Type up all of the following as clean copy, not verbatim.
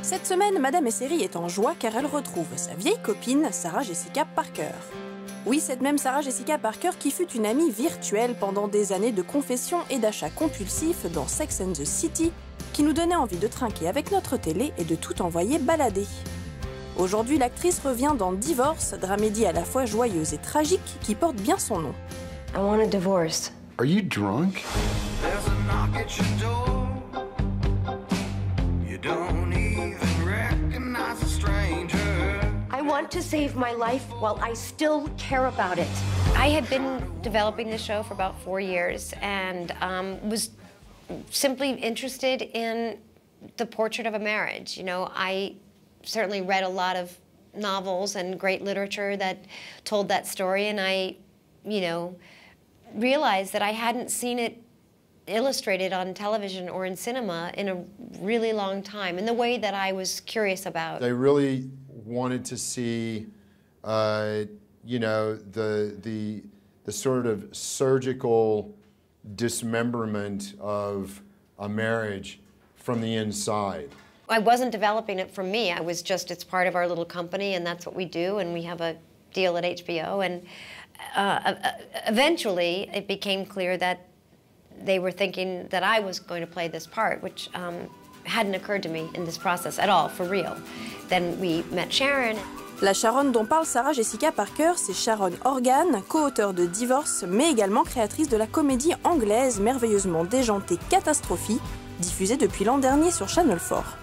Cette semaine, Madame et Série est en joie car elle retrouve sa vieille copine, Sarah Jessica Parker. Oui, cette même Sarah Jessica Parker qui fut une amie virtuelle pendant des années de confessions et d'achats compulsifs dans Sex and the City, qui nous donnait envie de trinquer avec notre télé et de tout envoyer balader. Aujourd'hui, l'actrice revient dans Divorce, dramédie à la fois joyeuse et tragique qui porte bien son nom. I want a divorce. Are you drunk? There's a knock at your door. You don't even recognize a stranger. I want to save my life while I still care about it. I had been developing the show for about 4 years and was simply interested in the portrait of a marriage. You know, I certainly read a lot of novels and great literature that told that story, and I, realized that I hadn't seen it illustrated on television or in cinema in a really long time, in the way that I was curious about. I really wanted to see, the sort of surgical dismemberment of a marriage from the inside. I wasn't developing it for me. I was just, it's part of our little company, and that's what we do, and we have a deal at HBO, and eventually it became clear that they were thinking that I was going to play this part, which hadn't occurred to me in this process at all, for real. Then we met Sharon. La Sharon dont parle Sarah Jessica Parker, c'est Sharon Horgan, co-auteure de Divorce, mais également créatrice de la comédie anglaise merveilleusement déjantée Catastrophe, diffusée depuis l'an dernier sur Channel 4.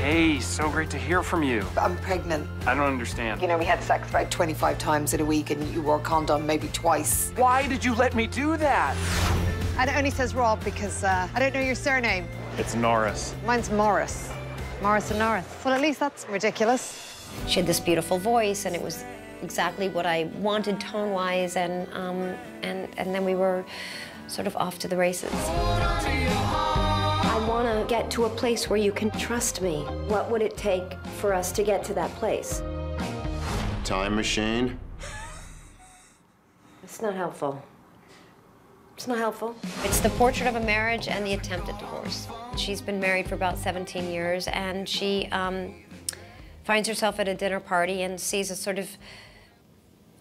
Hey, so great to hear from you. I'm pregnant. I don't understand. You know, we had sex about 25 times in a week and you wore a condom maybe twice. Why did you let me do that? And it only says Rob because I don't know your surname. It's Norris. Mine's Morris. Morris and Norris. Well, at least that's ridiculous. She had this beautiful voice, and it was exactly what I wanted tone-wise, and then we were sort of off to the races. I want to get to a place where you can trust me. What would it take for us to get to that place? Time machine? It's not helpful. It's not helpful. It's the portrait of a marriage and the attempt at divorce. She's been married for about 17 years, and she finds herself at a dinner party and sees a sort of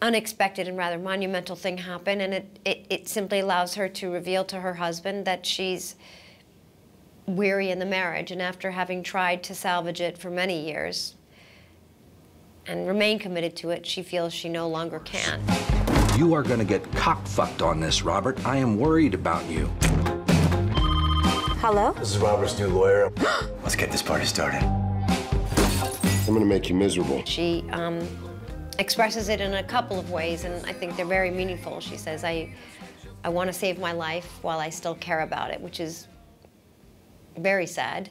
unexpected and rather monumental thing happen, and it simply allows her to reveal to her husband that she's weary in the marriage, and after having tried to salvage it for many years and remain committed to it, she feels she no longer can. You are going to get cock-fucked on this, Robert. I am worried about you. Hello? This is Robert's new lawyer. Let's get this party started. I'm gonna make you miserable. She expresses it in a couple of ways, and I think they're very meaningful. She says, I want to save my life while I still care about it, which is very sad.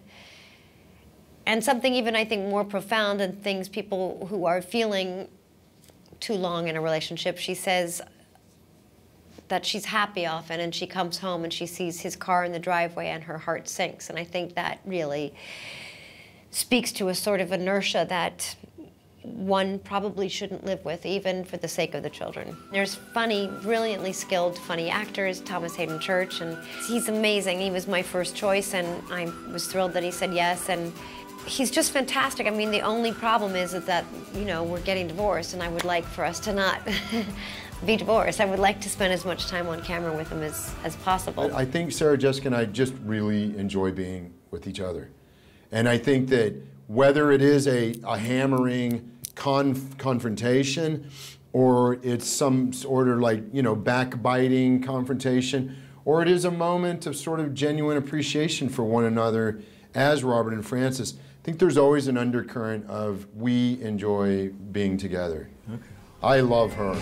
And something even, I think, more profound than things people who are feeling too long in a relationship. She says that she's happy often, and she comes home and she sees his car in the driveway and her heart sinks. And I think that really speaks to a sort of inertia that one probably shouldn't live with, even for the sake of the children. There's funny, brilliantly skilled, funny actors, Thomas Hayden Church, and he's amazing. He was my first choice, and I was thrilled that he said yes, and he's just fantastic. I mean, the only problem is that, we're getting divorced, and I would like for us to not be divorced. I would like to spend as much time on camera with him as possible. I think Sarah Jessica and I just really enjoy being with each other. And I think that whether it is a hammering confrontation, or it's some sort of backbiting confrontation, or it is a moment of sort of genuine appreciation for one another as Robert and Frances, I think there's always an undercurrent of we enjoy being together. Okay. I love her.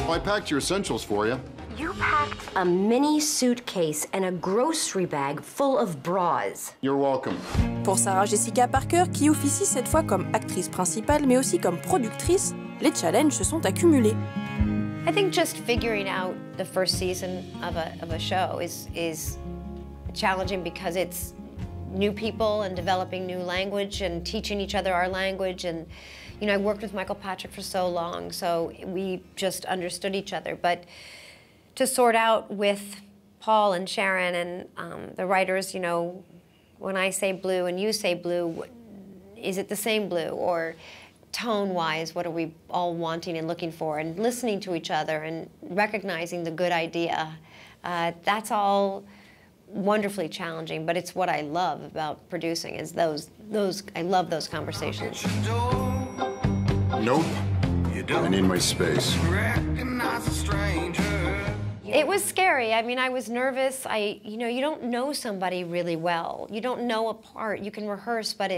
Well, I packed your essentials for you. You packed a mini suitcase and a grocery bag full of bras. You're welcome. Pour Sarah Jessica Parker, qui officie cette fois comme actrice principale, mais aussi comme productrice, les challenges se sont accumulés. I think just figuring out the first season of a show is challenging because it's new people and developing new language and teaching each other our language. And I worked with Michael Patrick for so long, so we just understood each other. But to sort out with Paul and Sharon and the writers, you know, when I say blue and you say blue, is it the same blue? Or tone-wise, what are we all wanting and looking for? And listening to each other and recognizing the good idea. That's all wonderfully challenging, but it's what I love about producing is I love those conversations. Nope. I need my space. It was scary. I mean, I was nervous. You know, you don't know somebody really well. You don't know a part. You can rehearse, but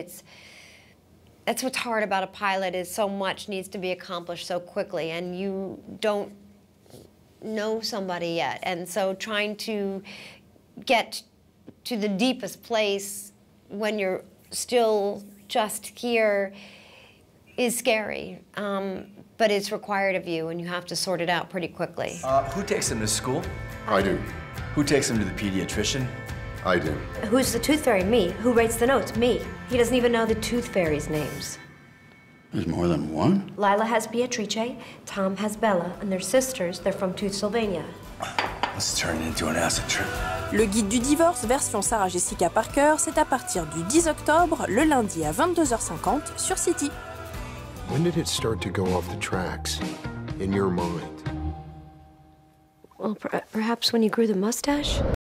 that's what's hard about a pilot is so much needs to be accomplished so quickly, and you don't know somebody yet. And so trying to get to the deepest place when you're still just here is scary. But it's required of you, and you have to sort it out pretty quickly. Who takes him to school? I do. Who takes him to the pediatrician? I do. Who's the tooth fairy? Me. Who writes the notes? Me. He doesn't even know the tooth fairy's names. There's more than one? Lila has Beatrice, Tom has Bella, and they're sisters. They're from Tooth Sylvania. Let's turn it into an acid trip. Le guide du divorce version Sarah Jessica Parker, c'est à partir du 10 octobre, le lundi à 22h50 sur City. When did it start to go off the tracks in your mind? Well, perhaps when you grew the mustache?